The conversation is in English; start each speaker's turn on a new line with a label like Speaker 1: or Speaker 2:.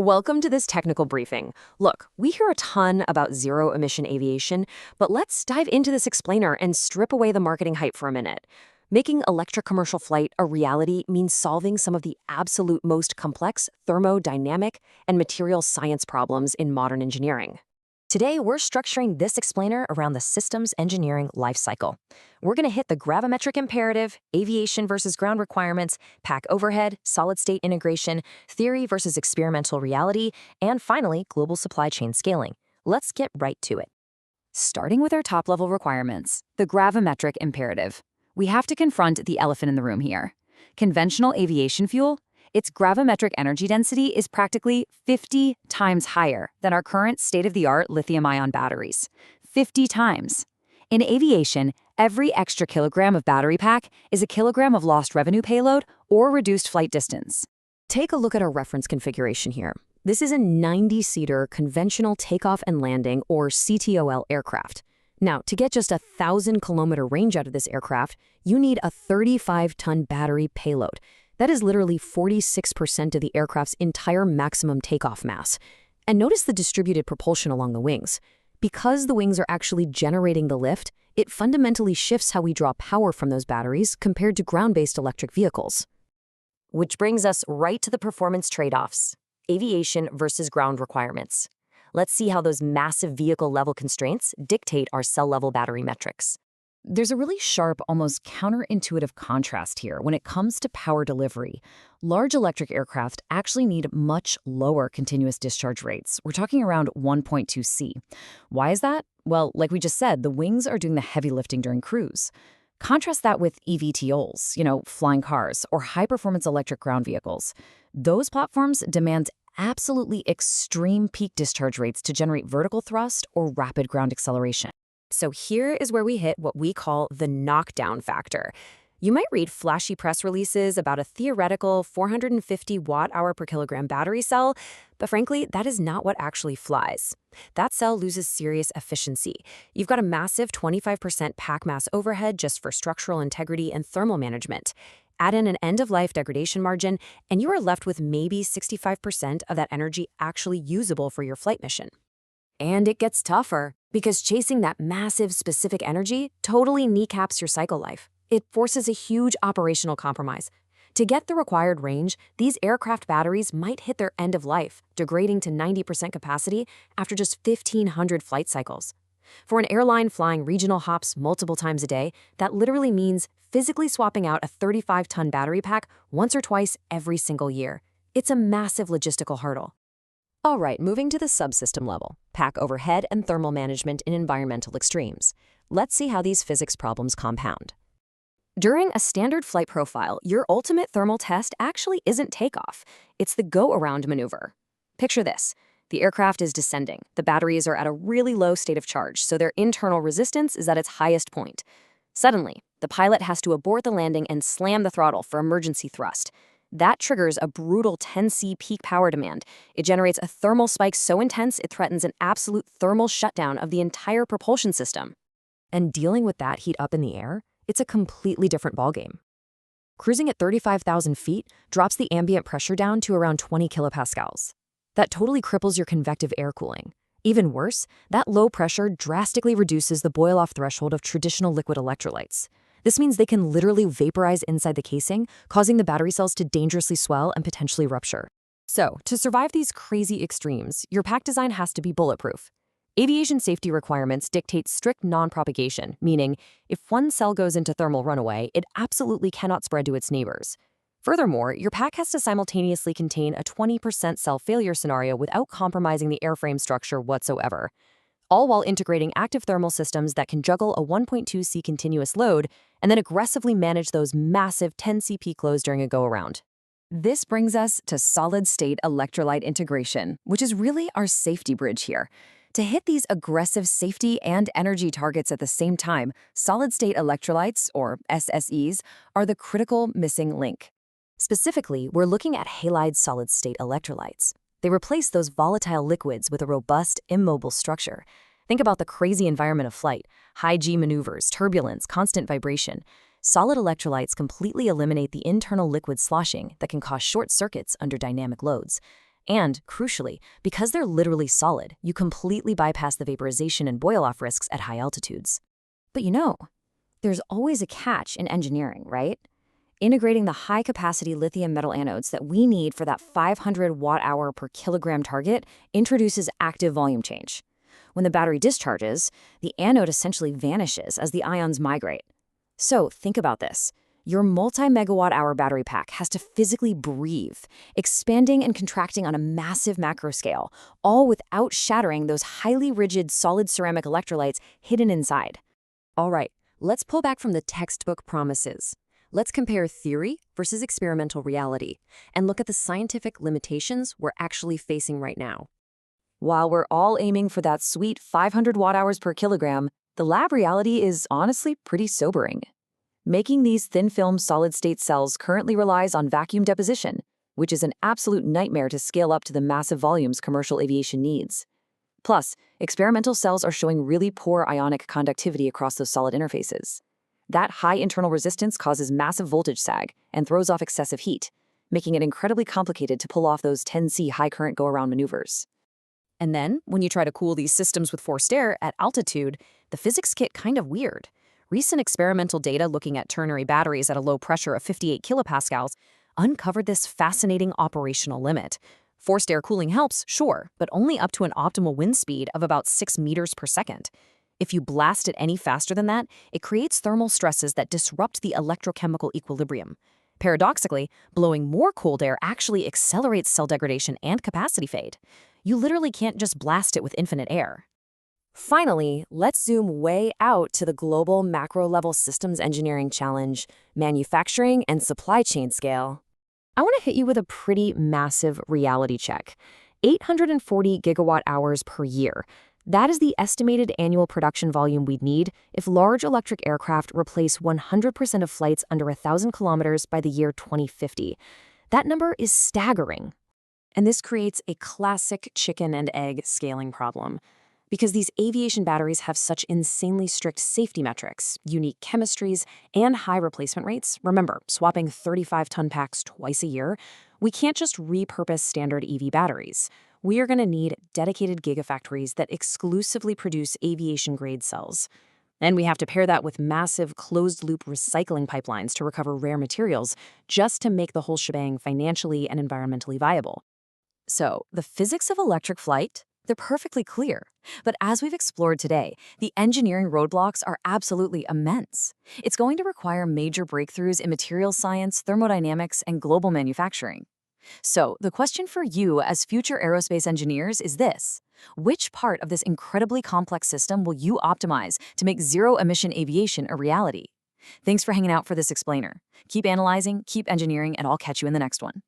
Speaker 1: Welcome to this technical briefing. Look, we hear a ton about zero-emission aviation, but let's dive into this explainer and strip away the marketing hype for a minute. Making electric commercial flight a reality means solving some of the absolute most complex thermodynamic and material science problems in modern engineering. Today, we're structuring this explainer around the systems engineering lifecycle. We're going to hit the gravimetric imperative, aviation versus ground requirements, pack overhead, solid-state integration, theory versus experimental reality, and finally, global supply chain scaling. Let's get right to it. Starting with our top-level requirements, the gravimetric imperative. We have to confront the elephant in the room here. Conventional aviation fuel, its gravimetric energy density is practically 50 times higher than our current state-of-the-art lithium-ion batteries. 50 times. In aviation, every extra kilogram of battery pack is a kilogram of lost revenue payload or reduced flight distance. Take a look at our reference configuration here. This is a 90-seater conventional takeoff and landing, or CTOL aircraft. Now, to get just a 1,000-kilometer range out of this aircraft, you need a 35-ton battery payload. That is literally 46% of the aircraft's entire maximum takeoff mass. And notice the distributed propulsion along the wings. Because the wings are actually generating the lift, it fundamentally shifts how we draw power from those batteries compared to ground-based electric vehicles. Which brings us right to the performance trade-offs: aviation versus ground requirements. Let's see how those massive vehicle-level constraints dictate our cell-level battery metrics. There's a really sharp, almost counterintuitive contrast here when it comes to power delivery. Large electric aircraft actually need much lower continuous discharge rates. We're talking around 1.2 C. Why is that? Well, like we just said, the wings are doing the heavy lifting during cruise. Contrast that with eVTOLs, flying cars, or high-performance electric ground vehicles. Those platforms demand absolutely extreme peak discharge rates to generate vertical thrust or rapid ground acceleration. So here is where we hit what we call the knockdown factor. You might read flashy press releases about a theoretical 450 watt-hour per kilogram battery cell, but frankly, that is not what actually flies. That cell loses serious efficiency. You've got a massive 25% pack mass overhead just for structural integrity and thermal management. Add in an end-of-life degradation margin, and you are left with maybe 65% of that energy actually usable for your flight mission. And it gets tougher, because chasing that massive specific energy totally kneecaps your cycle life. It forces a huge operational compromise. To get the required range, these aircraft batteries might hit their end of life, degrading to 90% capacity after just 1,500 flight cycles. For an airline flying regional hops multiple times a day, that literally means physically swapping out a 35-ton battery pack once or twice every single year. It's a massive logistical hurdle. All right, moving to the subsystem level, pack overhead and thermal management in environmental extremes. Let's see how these physics problems compound. During a standard flight profile, your ultimate thermal test actually isn't takeoff. It's the go-around maneuver. Picture this. The aircraft is descending. The batteries are at a really low state of charge, so their internal resistance is at its highest point. Suddenly, the pilot has to abort the landing and slam the throttle for emergency thrust. That triggers a brutal 10 C peak power demand. It generates a thermal spike so intense it threatens an absolute thermal shutdown of the entire propulsion system. And dealing with that heat up in the air, it's a completely different ballgame. Cruising at 35,000 feet drops the ambient pressure down to around 20 kilopascals. That totally cripples your convective air cooling. Even worse, that low pressure drastically reduces the boil-off threshold of traditional liquid electrolytes. This means they can literally vaporize inside the casing, causing the battery cells to dangerously swell and potentially rupture. So, to survive these crazy extremes, your pack design has to be bulletproof. Aviation safety requirements dictate strict non-propagation, meaning if one cell goes into thermal runaway, it absolutely cannot spread to its neighbors. Furthermore, your pack has to simultaneously contain a 20% cell failure scenario without compromising the airframe structure whatsoever, all while integrating active thermal systems that can juggle a 1.2 C continuous load and then aggressively manage those massive 10 C peak lows during a go-around. This brings us to solid-state electrolyte integration, which is really our safety bridge here. To hit these aggressive safety and energy targets at the same time, solid-state electrolytes, or SSEs, are the critical missing link. Specifically, we're looking at halide solid-state electrolytes. They replace those volatile liquids with a robust, immobile structure. Think about the crazy environment of flight: high G maneuvers, turbulence, constant vibration. Solid electrolytes completely eliminate the internal liquid sloshing that can cause short circuits under dynamic loads. And, crucially, because they're literally solid, you completely bypass the vaporization and boil-off risks at high altitudes. But there's always a catch in engineering, right? Integrating the high-capacity lithium metal anodes that we need for that 500 watt-hour per kilogram target introduces active volume change. When the battery discharges, the anode essentially vanishes as the ions migrate. So think about this. Your multi-megawatt-hour battery pack has to physically breathe, expanding and contracting on a massive macro scale, all without shattering those highly rigid solid ceramic electrolytes hidden inside. All right, let's pull back from the textbook promises. Let's compare theory versus experimental reality and look at the scientific limitations we're actually facing right now. While we're all aiming for that sweet 500 watt-hours per kilogram, the lab reality is honestly pretty sobering. Making these thin-film solid-state cells currently relies on vacuum deposition, which is an absolute nightmare to scale up to the massive volumes commercial aviation needs. Plus, experimental cells are showing really poor ionic conductivity across those solid interfaces. That high internal resistance causes massive voltage sag and throws off excessive heat, making it incredibly complicated to pull off those 10C high-current go-around maneuvers. And then, when you try to cool these systems with forced air at altitude, the physics get kind of weird. Recent experimental data looking at ternary batteries at a low pressure of 58 kilopascals uncovered this fascinating operational limit. Forced air cooling helps, sure, but only up to an optimal wind speed of about 6 meters per second. If you blast it any faster than that, it creates thermal stresses that disrupt the electrochemical equilibrium. Paradoxically, blowing more cold air actually accelerates cell degradation and capacity fade. You literally can't just blast it with infinite air. Finally, let's zoom way out to the global macro-level systems engineering challenge, manufacturing and supply chain scale. I want to hit you with a pretty massive reality check. 840 gigawatt hours per year. That is the estimated annual production volume we'd need if large electric aircraft replace 100% of flights under 1,000 kilometers by the year 2050. That number is staggering. And this creates a classic chicken and egg scaling problem. Because these aviation batteries have such insanely strict safety metrics, unique chemistries, and high replacement rates, remember, swapping 35-ton packs twice a year, we can't just repurpose standard EV batteries. We are going to need dedicated gigafactories that exclusively produce aviation-grade cells. And we have to pair that with massive closed-loop recycling pipelines to recover rare materials just to make the whole shebang financially and environmentally viable. So, the physics of electric flight? They're perfectly clear. But as we've explored today, the engineering roadblocks are absolutely immense. It's going to require major breakthroughs in materials science, thermodynamics, and global manufacturing. So, the question for you as future aerospace engineers is this: which part of this incredibly complex system will you optimize to make zero-emission aviation a reality? Thanks for hanging out for this explainer. Keep analyzing, keep engineering, and I'll catch you in the next one.